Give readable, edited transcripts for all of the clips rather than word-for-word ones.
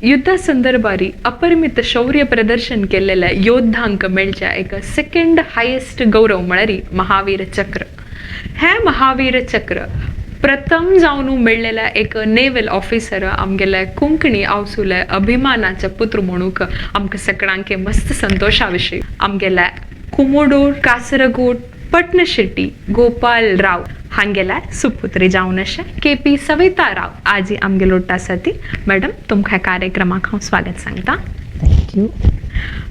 युद्धा संदर्भारी अपरिमित शौर्य प्रदर्शन केलेल्या योद्धांक मेळच्या एक सेकंड हायेस्ट गौरव म्हळ्यारी महावीर चक्र. हे महावीर चक्र प्रथम जावन मेळलेल्या एक नेवल ऑफिसर आमगेले कोंकणी आवसुले अभिमानाचे पुत्र म्हणूक आमकां सगळ्यांक मस्त संतोषा विशयी आमगेले कोमोडोर कासरगोड पटना शेट्टी गोपाल राव हांगेला सुपुत्री जावन अशे केपी सविता राव आजी आमगे लोट आसा ती. मॅडम तुमकां कार्यक्रमाक हांव स्वागत सांगता. थँक्यू.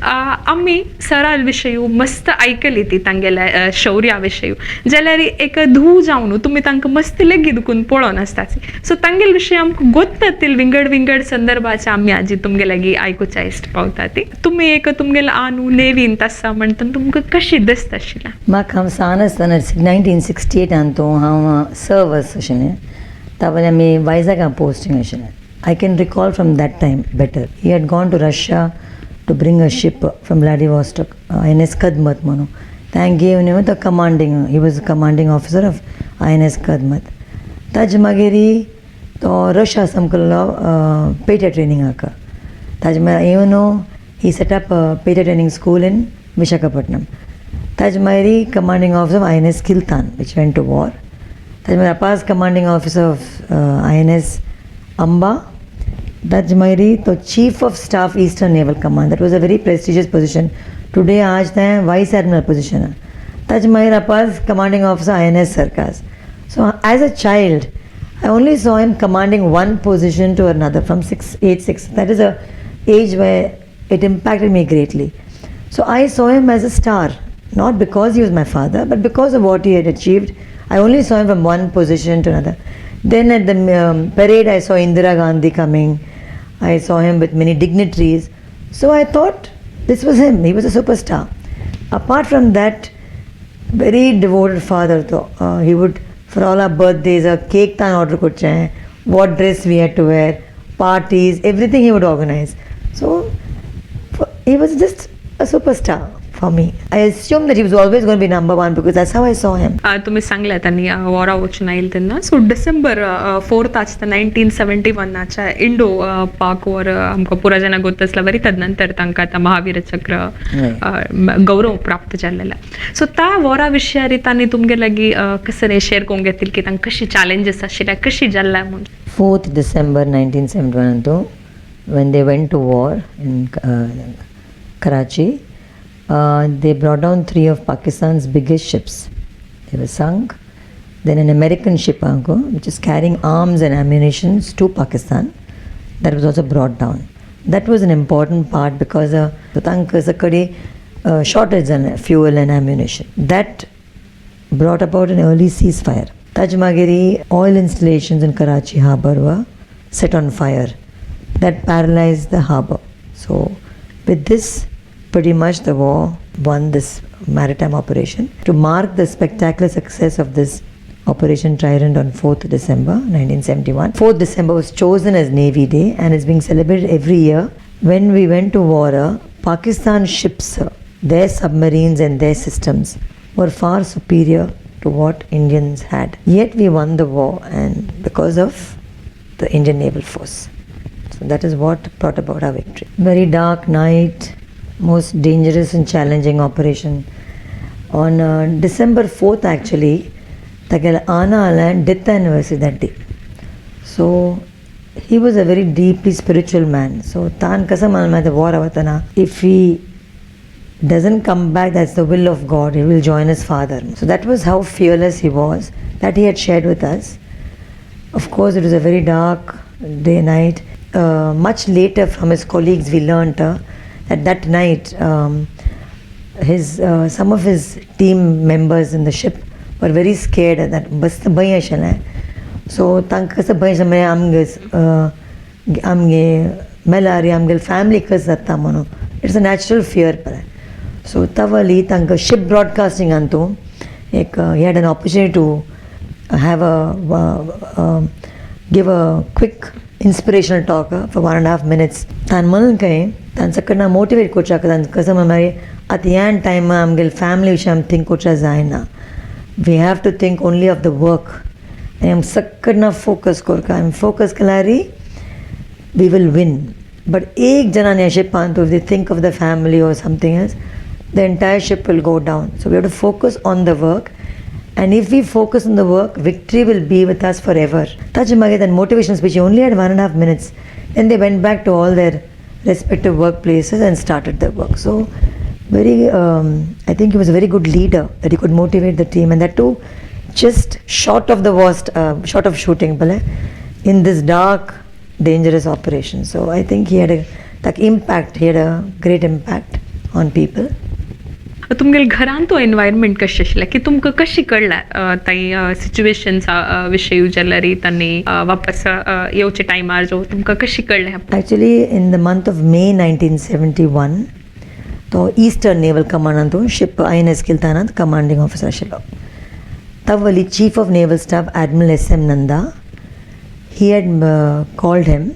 आम्ही सराल विशयी मस्त ऐकली ती तांगेल्या शौर्या विशयी जाल्यार एक धू जावन तुमी तांकां मस्त लेगीत दुखून पळोवन आसताची. सो तांगेल विशयी आमकां गोत्तातील विंगड विंगड संदर्भाचे आमी आजी तुमगे लागीं आयकुच्या इश्ट पावता ती. तुमी एक तुमगेलो आनू नेवीन आसा म्हणटा तुमकां कशी दिसता आशिल्लें? म्हाका हांव ल्हान आसतना 1968 तो हांव सर्वस आशिल्लें. तावले आमी वायझागां पोस्टींग आशिल्लें. I can recall from that time better. He had gone to Russia to bring a ship from Vladivostok, INS Kadmat Manu. Thank gave him the commanding, he was the commanding officer of INS Kadmat. Taj Magiri to Russia samkalla Peta training aka. Taj even he set up a Peta training school in Visakhapatnam. Taj Magiri commanding officer of INS Kiltan, which went to war. Taj Magiri Appas commanding officer of INS Amba. Taj Magiri to Chief of Staff Eastern Naval Command. That was a very prestigious position. Today आज है Vice Admiral position. Taj Magiri Appas commanding officer INS Sarkars. So as a child, I only saw him commanding one position to another from age 6. That is a age where it impacted me greatly. So I saw him as a star, not because he was my father, but because of what he had achieved. I only saw him from one position to another. Then at the parade, I saw Indira Gandhi coming. I saw him with many dignitaries. So I thought this was him. He was a superstar. Apart from that, very devoted father. He would, for all our birthdays, a cake tan order kuch hai, what dress we had to wear, parties, everything he would organize. So he was just a superstar for me. I assumed that he was always going to be number one because that's how I saw him. तुम्ही सांगला त्यांनी वॉरा वचून oil तेन्ना. सो December 4th आसता 1971 Indo पाक war आमकां पुरा जाणां गोत आसला बरी. तदनंतर तांकां आतां महावीर चक्र गौरव प्राप्त जाल्लेला. सो त्या वॉरा विशयारी तांणी तुमगे लागीं कसं शेअर करूंक घेतली की तांकां कशी चॅलेंजीस आशिल्ल्या कशी जाल्ल्या म्हणून? 4th December 1971 when they went to war in Karachi. They brought down 3 of Pakistan's biggest ships. They were sunk. Then an American ship, which is carrying arms and ammunition to Pakistan, that was also brought down. That was an important part because the shortage in fuel and ammunition. That brought about an early ceasefire. Taj Magiri oil installations in Karachi harbour were set on fire. That paralyzed the harbour. So with this, pretty much the war won this maritime operation. To mark the spectacular success of this Operation Trident on 4th December 1971. 4th December was chosen as Navy Day and is being celebrated every year. When we went to war, Pakistan ships, their submarines and their systems were far superior to what Indians had. Yet we won the war and because of the Indian Naval Force. So that is what brought about our victory. Very dark night, most dangerous and challenging operation. On December 4th actually, Tagal Ana Alan death anniversary that day. So he was a very deeply spiritual man. So Tan Kasam Alma the war avatana. If he doesn't come back, that's the will of God. He will join his father. So that was how fearless he was. That he had shared with us. Of course, it was a very dark day night. Much later from his colleagues we learnt that night some of his team members in the ship were very scared that bas bhai ashana. So tanka kasa bhai shame amge melari amge family kas atta mano. It's a natural fear para. So tavali tanka ship broadcasting antu he had an opportunity to have give a quick inspirational talk for 1.5 minutes. Tan man kai tan sakana motivate kocha tan kasam amari at the end time amgel family visham think kocha zaina. We have to think only of the work. I am sakana focus korka. I am focus kalari. We will win. But ek jana ne ship antu, if they think of the family or something else, the entire ship will go down. So we have to focus on the work. And if we focus on the work, victory will be with us forever. Tajimage, that motivation speech, he only had 1.5 minutes. Then they went back to all their respective workplaces and started their work. So very, I think he was a very good leader, that he could motivate the team. And that too, just short of the worst, short of shooting, in this dark, dangerous operation. So I think he had a great impact on people. तुमगेल घरान तो environment कशें आशिल्लें की तुमकां कशी कळ्ळें ताई सिच्युएशन्सा विशयी उजल्लरी तांणी वापस येवचे टायमार जो तुमकां कशी कळ्ळें Actually, in the month of May 1971, तो ईस्टर्न नेवल कमांडान तो शिप INS किल्तानांत कमांडिंग ऑफिसर आशिल्लो. तवली chief of naval staff admiral SM Nanda, he had called him.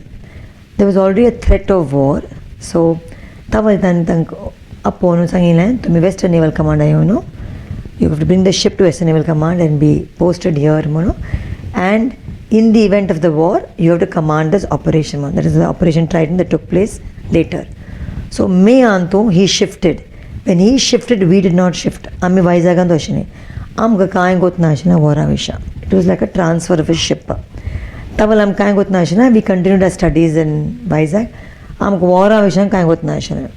There was already a threat of war. So तवली तांकां upon सांगिल्लें तुमी western naval command येवन you have to bring the ship to Western Naval Command and be posted here, and in the event of the war you have to command this operation. That is the Operation Trident that took place later. So May antu he shifted. When he shifted, we did not shift. Ami Vizag antu ashini amga kaay gotna ashina war avisha. It was like a transfer of a ship. Taval am kaay gotna ashina, we continued our studies in Vizag. Amga war avisha kaay gotna ashina.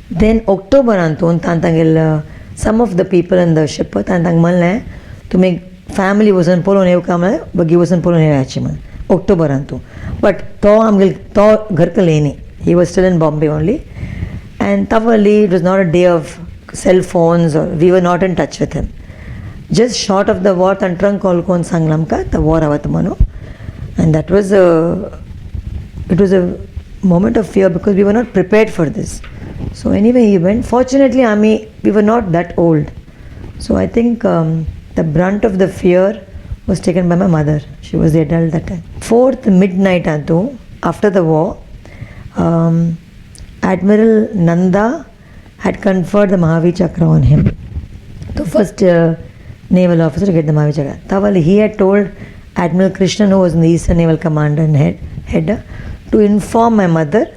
Then October antu tantangil some of the people in the ship tantang malne to make family wasn't polo nev kamle bagi wasn't polo nev achiman October antu. But to amgil to ghar ka leni, he was still in Bombay only, and tavali it was not a day of cell phones, or we were not in touch with him. Just short of the war tantrang call kon sanglam ka the war avatmano, and that was it was a moment of fear because we were not prepared for this. So anyway, he went. Fortunately, we were not that old. So I think the brunt of the fear was taken by my mother. She was the adult that time. 4th midnight after the war, Admiral Nanda had conferred the Maha Vir Chakra on him. The first naval officer to get the Maha Vir Chakra. Tawali, he had told Admiral Krishnan, who was in the Eastern Naval Command and head, to inform my mother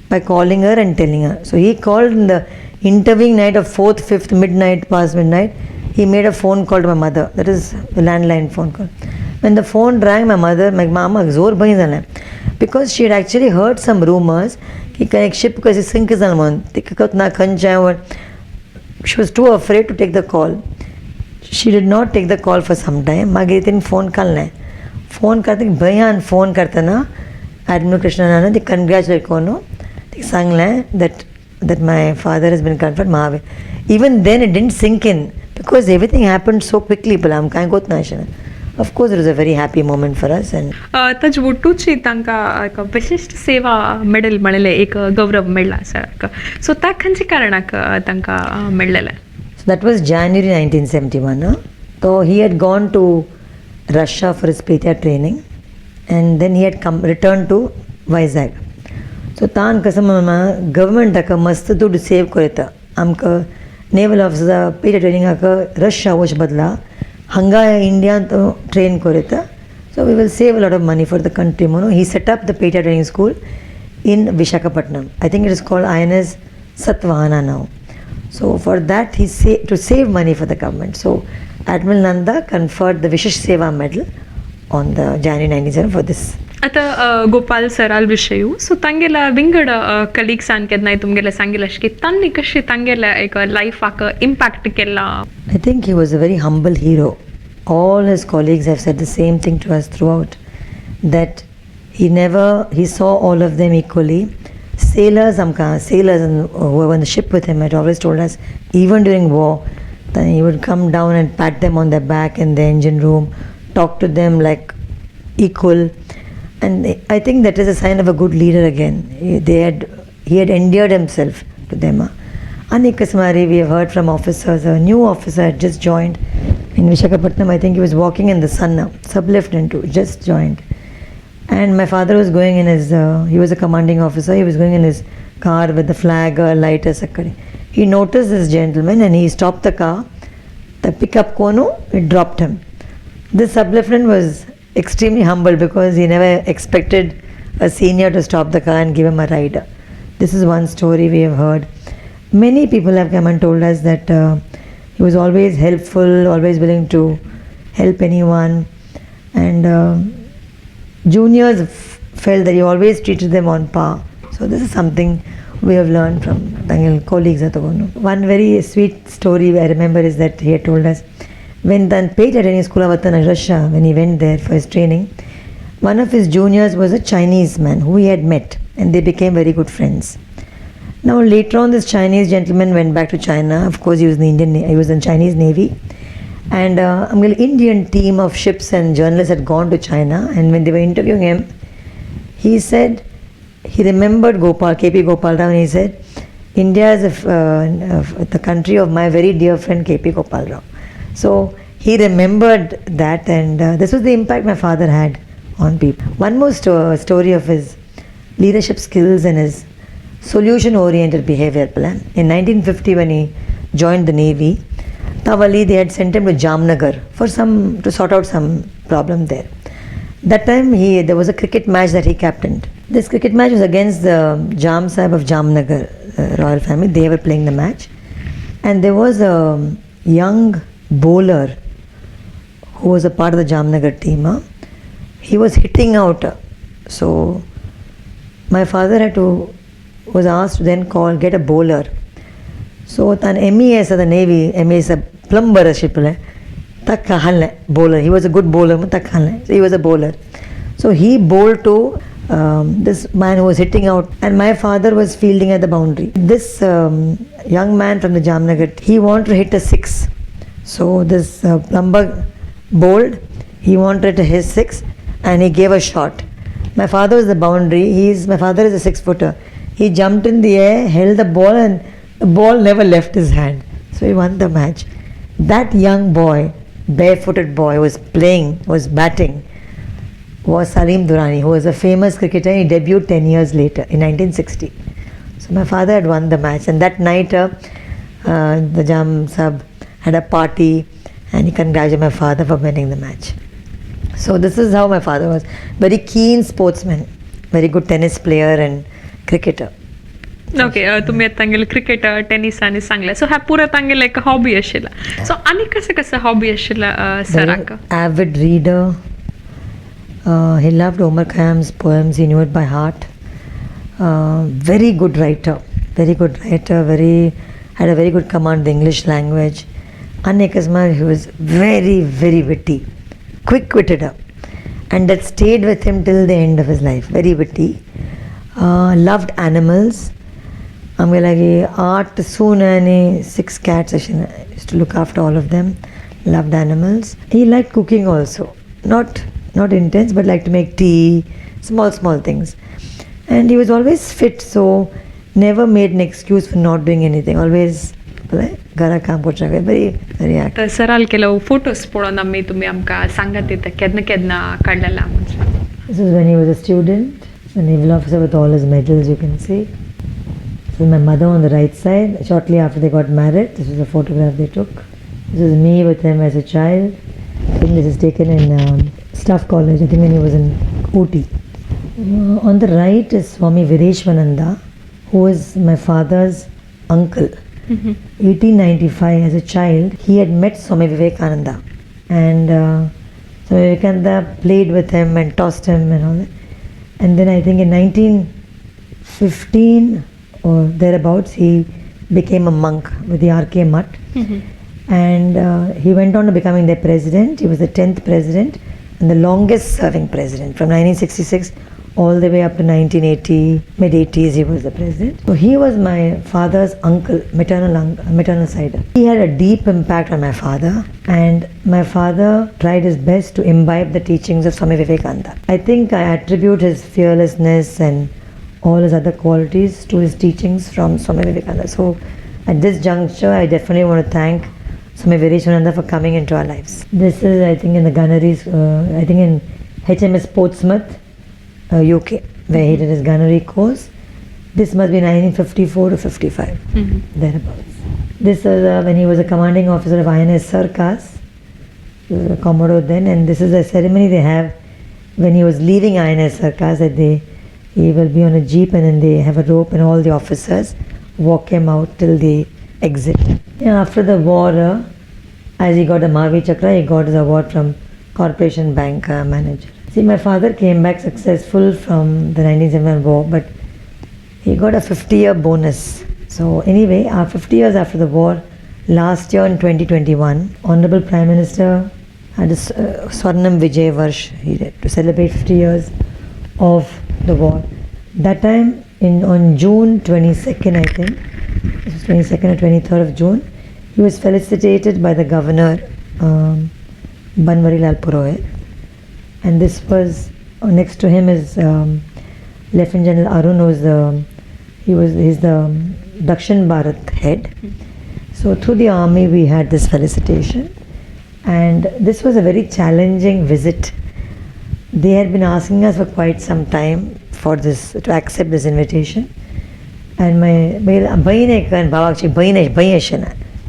by calling her and telling her. So he called in the intervening night of 4th, 5th, midnight, past midnight. He made a phone call to my mother. That is a landline phone call. When the phone rang, my mother, my mama, zor bani zala, because she had actually heard some rumors कि कहीं ship कैसे sink zalman, तिकत ना खंचा. She was too afraid to take the call. She did not take the call for some time. मागे दिन phone करना है. Phone करते कि भैया phone करते ना Admiral Krishna ने दी congratulate कोनो. That my father has been conferred Mahavir. Even then it didn't sink in because everything happened so quickly. Of course, it was a very happy moment for us. And तजवटूची तांकां एक विशिष्ट सेवा medal मेळ्ळें, एक गौरव मेळ्ळा sir. सो त्या खंयच्या कारणाक तांकां मेळ्ळेलें? So that was January 1971. So he had gone to Russia for his PTA training, and then he had returned to Vizag. So तान कसम गवर्नमेंट ताका मस्त दुड्ड सेव करता. आमकां naval officer PTA training Russia वच बदला हांगा इंडियान तो ट्रेन करता. So we will save a lot of money for the country. He set up the PTA training school in Visakhapatnam. I think it is called INS Satvahana now. So for that to save money for the government. So Admiral Nanda conferred the Vishish Seva medal on the January 1970 for this. आता गोपाल सराल विषयू. सो तांगेला विंगड कलिग्सान केन्नाय तुमगेला सांगिल्लें की तांणी कशी तांगेल्या एक लायफाक impact केला? I think he was a very humble hero. All his colleagues have said the same thing to us throughout, that he saw all of them equally. Sailors and who were on the ship with him had always told us, even during war, that he would come down and pat them on their back in the engine room, talk to them like equal. And I think that is a sign of a good leader again. He had endeared himself to them. Anikasmari, we have heard from officers. A new officer had just joined in Visakhapatnam. I think he was walking in the sun now. Sub-lieutenant too, just joined. And my father was going in his, he was a commanding officer. He was going in his car with the flag, lighter, sakkadi. He noticed this gentleman and he stopped the car. The pickup kono, it dropped him. This sub-lieutenant was extremely humble because he never expected a senior to stop the car and give him a ride. This is one story we have heard. Many people have come and told us that he was always helpful, always willing to help anyone, and juniors felt that he always treated them on par. So this is something we have learned from Tangal colleagues. One very sweet story I remember is that he had told us when the paid training school of Russia, when he went there for his training, one of his juniors was a Chinese man who he had met, and they became very good friends. Now later on, this Chinese gentleman went back to China. Of course, he was in the Chinese Navy, and an Indian team of ships and journalists had gone to China. And when they were interviewing him, he said he remembered Gopal, KP Gopal Rao, and he said, "India is the country of my very dear friend KP Gopal Rao." So he remembered that, and this was the impact my father had on people. One more story of his leadership skills and his solution-oriented behavior plan. In 1950, when he joined the Navy, Tavali, they had sent him to Jamnagar to sort out some problem there. That time there was a cricket match that he captained. This cricket match was against the Jam Sahib of Jamnagar, royal family. They were playing the match, and there was a young bowler who was a part of the Jamnagar team. He was hitting out, so my father was asked to then get a bowler. So an MES of the Navy, MES a plumber ship, bowler. He was a good bowler, so he was a bowler. So he bowled to this man who was hitting out, and my father was fielding at the boundary. This young man from the Jamnagar, he wanted to hit a 6. So this plumber bowled, he wanted to hit 6, and he gave a shot. My father was the boundary. My father is a 6-footer. He jumped in the air, held the ball, and the ball never left his hand. So he won the match. That young boy, barefooted boy, was batting, was Salim Durrani, who was a famous cricketer. He debuted 10 years later, in 1960. So my father had won the match, and that night the Jam Sahib had a party, and he congratulated my father for winning the match. So this is how my father was. Very keen sportsman, very good tennis player and cricketer. Okay तुम्ही आता तांगेले cricket tennis आणि सांगले सो ह्या पुरा तांगेले एक hobby आशिल्ला सो आनी कसं हॉबी आशिल्ला सराक avid reader. He loved Omar Khayyam's poems. He knew it by heart. Very good writer, had a very good command of the English language. Anekasma, he was very, very witty, quick-witted, and that stayed with him till the end of his life. Very witty. Loved animals. Art soon 6 cats. I used to look after all of them. Loved animals. He liked cooking also. Not intense, but liked to make tea, small things. And he was always fit, so never made an excuse for not doing anything. Always घरा काम करता very active. तर सराल केलो photos पळोवन आमी तुम्ही आमकां सांगात येता केन्ना काडलेला म्हणजे. This is when he was a student, a naval officer with all his medals, you can see. This is my mother on the right side. Shortly after they got married, this was a photograph they took. This is me with him as a child. I think this is taken in Staff College, I think when he was in Ooty. On the right is Swami Vireshwananda, who is my father's uncle. 1895, as a child, he had met Swami Vivekananda, and Swami Vivekananda played with him and tossed him and all that. And then I think in 1915 or thereabouts, he became a monk with the R.K. Mutt. And he went on to becoming their president. He was the 10th president and the longest serving president. From 1966 all the way up to 1980, mid-80s he was the president. So he was my father's uncle, maternal side. He had a deep impact on my father, and my father tried his best to imbibe the teachings of Swami Vivekananda. I think I attribute his fearlessness and all his other qualities to his teachings from Swami Vivekananda. So at this juncture, I definitely want to thank Swami Vireshwananda for coming into our lives. This is, I think, in the gunneries, I think in HMS Portsmouth, UK, where he did his gunnery course. This must be 1954 to 55, thereabouts. This was when he was a commanding officer of INS Sarkas, he was a Commodore then, and this is a ceremony they have when he was leaving INS Sarkas, that they He will be on a jeep and then they have a rope and all the officers walk him out till the exit. Yeah, after the war, as he got a Maha Vir Chakra, he got his award from Corporation Bank manager. See, my father came back successful from the 1971 war, but he got a 50-year bonus. So anyway, 50 years after the war, last year in 2021, Honorable Prime Minister had a Swarnam Vijay Varsh to celebrate 50 years of the war. That time, on June 22nd, I think, it was 22nd or 23rd of June, he was felicitated by the governor, Banwari Lal Purohit. And this was, next to him is Lieutenant General Arun, he's the Dakshin Bharat head. So through the army we had this felicitation, and this was a very challenging visit. They had been asking us for quite some time for this, to accept this invitation, and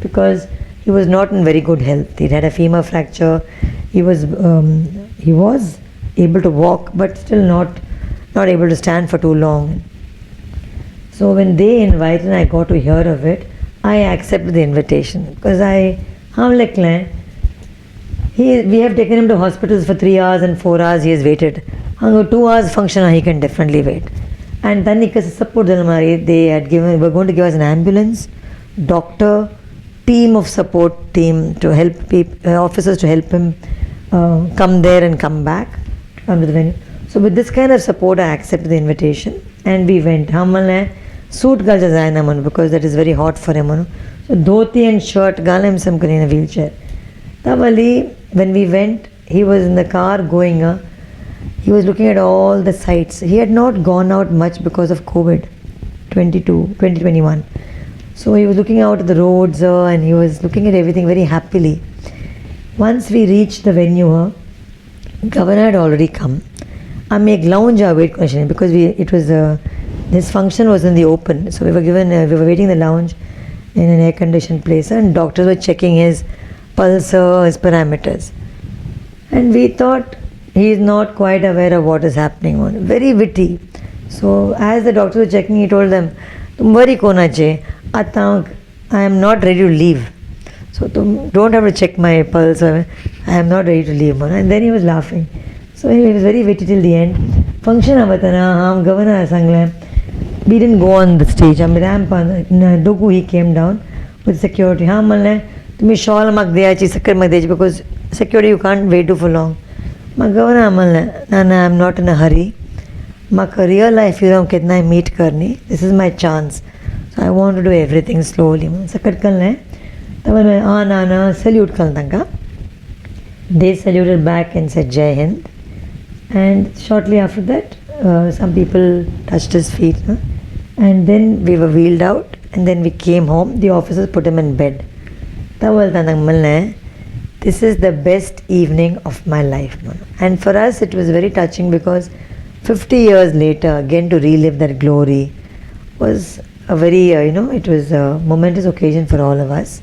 because he was not in very good health. He had a femur fracture. He was able to walk, but still not able to stand for too long. So when they invited and I got to hear of it, I accepted the invitation because we have taken him to hospitals for 3 hours and 4 hours he has waited. 2 hours function he can definitely wait. And then support they were going to give us an ambulance, doctor, team of support team to help officers to help him come there and come back, come to the venue. So with this kind of support I accepted the invitation and we went. Suit because that is very hot for him. So dhoti and shirt in a wheelchair. When we went, he was in the car going, he was looking at all the sites. He had not gone out much because of COVID 2021. So he was looking out at the roads and he was looking at everything very happily. Once we reached the venue, governor had already come. I make lounge wait question because this function was in the open, so we were waiting in the lounge in an air-conditioned place, and doctors were checking his pulse, his parameters, and we thought he is not quite aware of what is happening. Very witty. So as the doctors were checking, he told them, "Tum worry kona che, I am not ready to leave. So don't have to check my pulse. I am not ready to leave." And then he was laughing. So he was very witty till the end. Function avatana, governor asangla. We didn't go on the stage. On the ramp, Dogu he came down with security. Tumi shawl mak deya chi, sakar mak deya, because security you can't wait for long. Governor I'm not in a hurry. Maka real life you know kitna I meet karni. This is my chance. So I want to do everything slowly. Sakar kalne. Tawal salute kaltanga. They saluted back and said Jai Hind. And shortly after that, some people touched his feet, and then we were wheeled out, and then we came home. The officers put him in bed. This is the best evening of my life, and for us it was very touching because 50 years later again to relive that glory was a very it was a momentous occasion for all of us,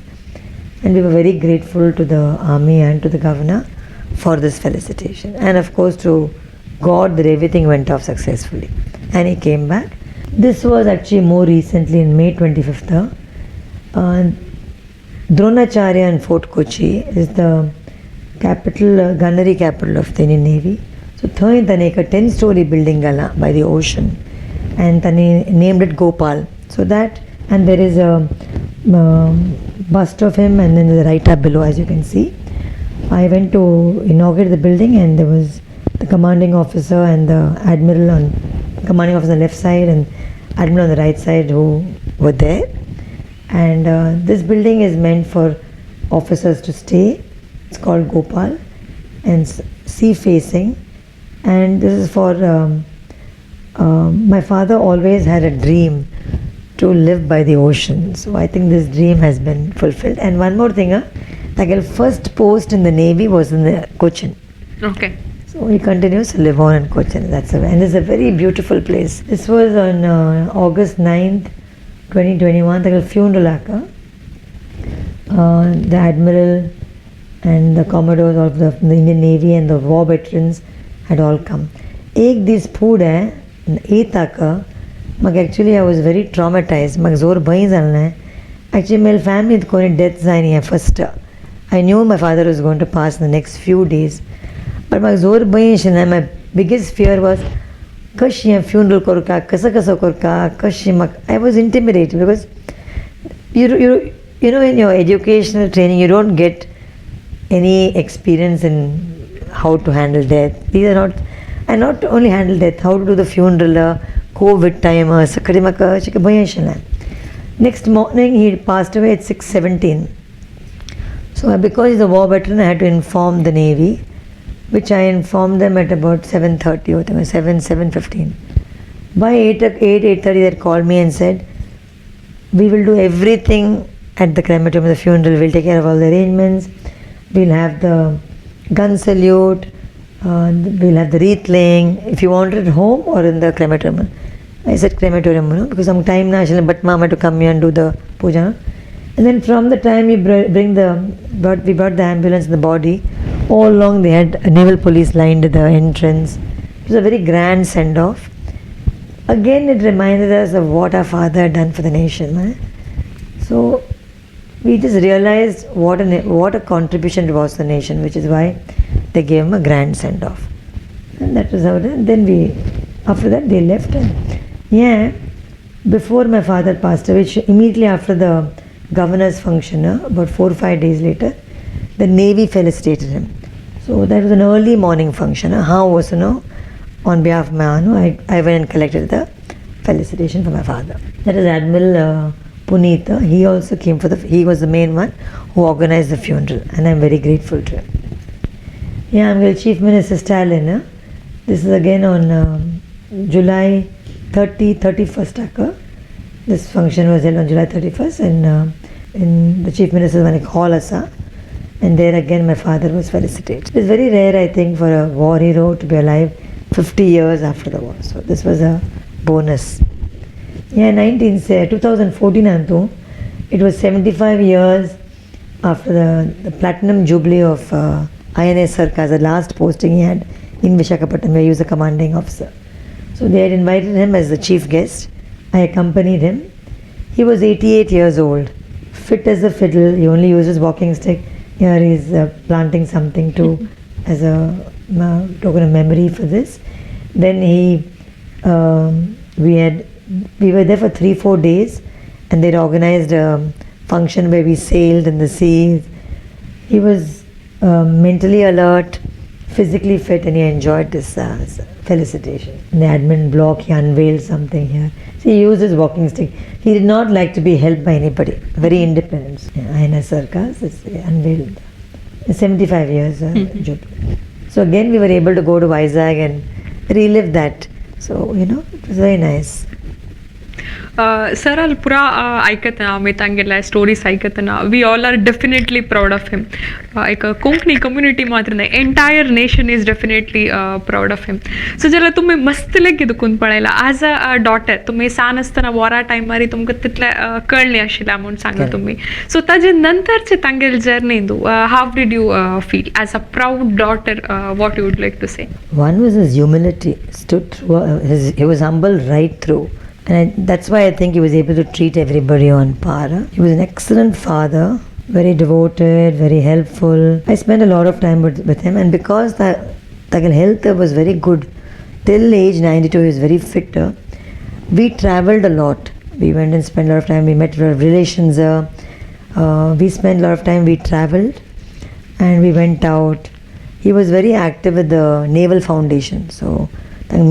and we were very grateful to the army and to the governor for this felicitation, and of course to God that everything went off successfully and he came back. This was actually more recently in May 25th. Dronacharya in Fort Kochi is the capital, gunnery capital of the Indian Navy. So third tane a 10-story building gala by the ocean, and tane named it Gopal. So that, and there is a bust of him, and then the right up below, as you can see. I went to inaugurate the building, and there was the commanding officer and the admiral commanding officer on the left side and admiral on the right side who were there. And this building is meant for officers to stay. It's called Gopal and sea facing. And this is for my father always had a dream to live by the ocean. So I think this dream has been fulfilled. And one more thing, the first post in the Navy was in the Cochin. Okay. So he continues to live on in Cochin. And it's a very beautiful place. This was on August 9th, 2021. The funeral, the admiral and the commodores of the Indian Navy and the war veterans had all come. Ek this food ताका म्हाका actually I was very ट्रॉमॅटायज म्हाका जोर भंय जाल्लें actually म्हज्या फॅमिलींत कोणी डेथ जायन हें first I knew my father was going to pass the next few days but म्हाका जोर भंय आशिल्लें माय बिगेस्ट फियर वॉज कशी हें फ्युनरल करता कसो करता कशी म्हाका I was intimidated because you know in your educational training you don't get any experience in how to handle death. These are not, and not only handle death, how to do the funeral, COVID time, next morning he passed away at 6:17. So because he's a war veteran, I had to inform the Navy, which I informed them at about 7:30 or 7:15. By 8:30 they called me and said, we will do everything at the crematorium of the funeral, we'll take care of all the arrangements, we'll have the gun salute, we'll have the wreath laying, if you want it at home or in the crematorium. I said crematorium, because some time now, but mama to come here and do the puja. And then from the time we we brought the ambulance and the body, all along they had naval police lined at the entrance. It was a very grand send-off. Again, it reminded us of what our father had done for the nation. So we just realized what a contribution it was to the nation, which is why they gave him a grand send-off. And that was how it. And then after that they left. And before my father passed away, immediately after the governor's function, about 4 or 5 days later, the Navy felicitated him. So that was an early morning function. How was, on behalf of my I went and collected the felicitation for my father. That is Admiral Punita. He also came he was the main one who organized the funeral, and I'm very grateful to him. Yeah, I'm with Chief Minister Stalin. This is again on July 31st. This function was held on July 31st, and in the Chief Minister's hall, and there again my father was felicitated. It's very rare, I think, for a war hero to be alive 50 years after the war. So this was a bonus. Yeah, 2014 it was 75 years after the platinum jubilee of INA Sarkar, the last posting he had in Visakhapatnam, where he was the commanding officer. So they had invited him as the chief guest. I accompanied him. He was 88 years old, fit as a fiddle. He only uses walking stick. Here he is planting something as a token of memory for this. Then we were there for 3-4 days, and they'd organized a function where we sailed in the seas. He was mentally alert, physically fit, and he enjoyed this felicitation. In the admin block, he unveiled something here. So he used his walking stick. He did not like to be helped by anybody. Very independent. Aina Sarkars unveiled 75 years jubilee. So again, we were able to go to Vizag and relive that. So, it was very nice. Sir ಅಲ್ಲಿ ಪುರಾ ಐಕತನ ಮಿತಂಗೆಲ್ಲ stories ಐಕತನ we all are definitely proud of him एक Konkani community मात्र नाही entire nation is definitely proud of him so जरा तुम्ही मस्त लेगीत करून पळयला ॲज अ डॉटर तुम्ही सान आसतना वॉरा टायमार तुमकां तितलें कळ्ळें आशिल्लें म्हणून सांगलें तुमी सो ताजे नंतरचे तांगेले जर्नींत how did you feel as a proud daughter what you would like to say One was his humility, stood through, he was humble right through. And that's why I think he was able to treat everybody on par. He was an excellent father, very devoted, very helpful. I spent a lot of time with him, and because the health was very good, till age 92 he was very fit. We travelled a lot. We went and spent a lot of time. We met relations. We spent a lot of time. We travelled, and we went out. He was very active with the Naval Foundation. So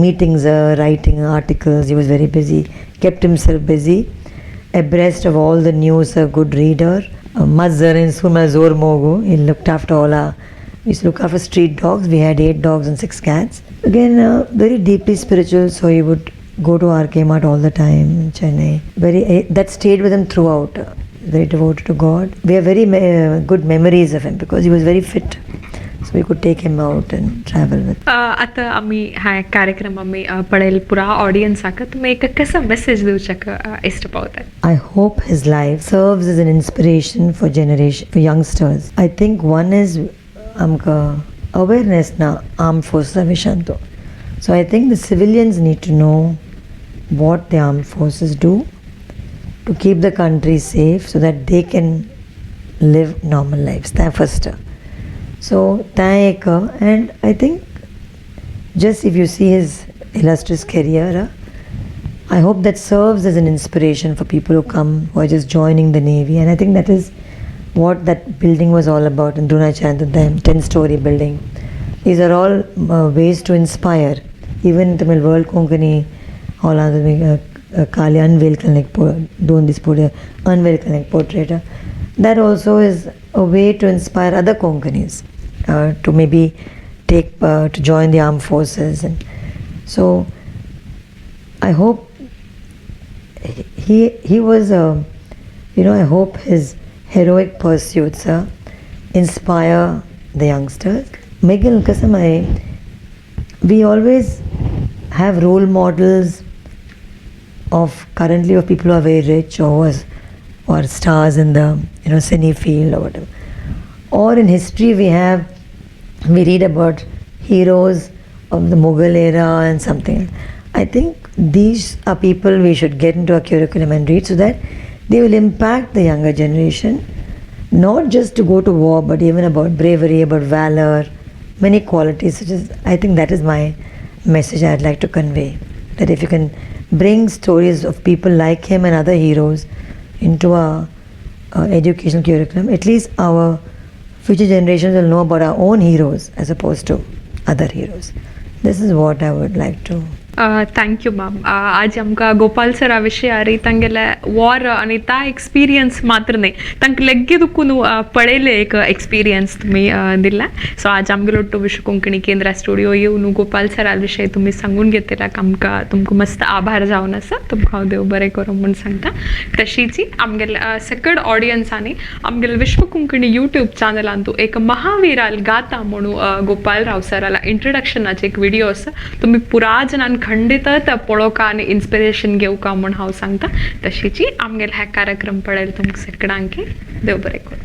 meetings, writing articles, he was very busy, kept himself busy, abreast of all the news, a good reader. Mazar in Suma Zor Mogo, he looked after we used to look after street dogs. We had 8 dogs and 6 cats. Again, very deeply spiritual, so he would go to RK Mart all the time in Chennai. That stayed with him throughout, very devoted to God. We have very good memories of him because he was very fit. So we could take him out and travel with. आता आम्ही हा कार्यक्रम आम्ही पळेल पुरा audience आका तुम्ही एक कसं मेसेज दिवचक इष्ट पावतात I hope his life serves as an inspiration for youngsters. I think one is amka awareness na armed forces विशयांतो So I think the civilians need to know what the armed forces do to keep the country safe so that they can live normal lives. That first. So, and I think just if you see his illustrious career, I hope that serves as an inspiration for people who come, who are just joining the Navy. And I think that is what that building was all about in Drunachandam, 10-story building. These are all ways to inspire. Even Tamil World Konkani, all Kali unveil doing this unveil portrait. That also is a way to inspire other Konkanis to maybe take to join the armed forces. And so I hope he was I hope his heroic pursuits inspire the youngsters. Miguel Kasamai, we always have role models of people who are very rich or stars in the cine field or whatever. Or in history we read about heroes of the Mughal era and something. I think these are people we should get into our curriculum and read so that they will impact the younger generation, not just to go to war, but even about bravery, about valor, many qualities. I think that is my message I'd like to convey. That if you can bring stories of people like him and other heroes into our educational curriculum, at least our future generations will know about our own heroes as opposed to other heroes. This is what I would like to. Thank you ma'am. आज आमकां गोपाल सरा विशयारी तांगेले war आनी ता experience मात्र न्ही तांकां लेग्गे दुखून पळयले एक एक्सपिरियन्स तुमी दिला. सो आज आमगेलो टू विश्व कोंकणी केंद्रा स्टुडिओ येवन गोपाल सरा विशयी तुमी सांगून घेतल्याक आमकां तुमकां मस्त आभार जावन आसा. तुमकां हांव देव बरें करूं म्हूण सांगता. तशीच आमगेल्या सगळ्या ऑडियन्सांनी आमगेले विश्व कोंकणी यूट्यूब चॅनलान तूं एक महावीराल गाता म्हणून गोपाल राव सराला इंट्रोडक्शनाचे एक व्हिडिओ आसा. तुमी पुराय जणांक खंडितच पळोवका आनी इन्स्पिरेशन घेवका म्हूण हांव सांगता. तशीच आमगेले हे कार्यक्रम पळयले तुमकां सगळ्यांक देव बरें करूं.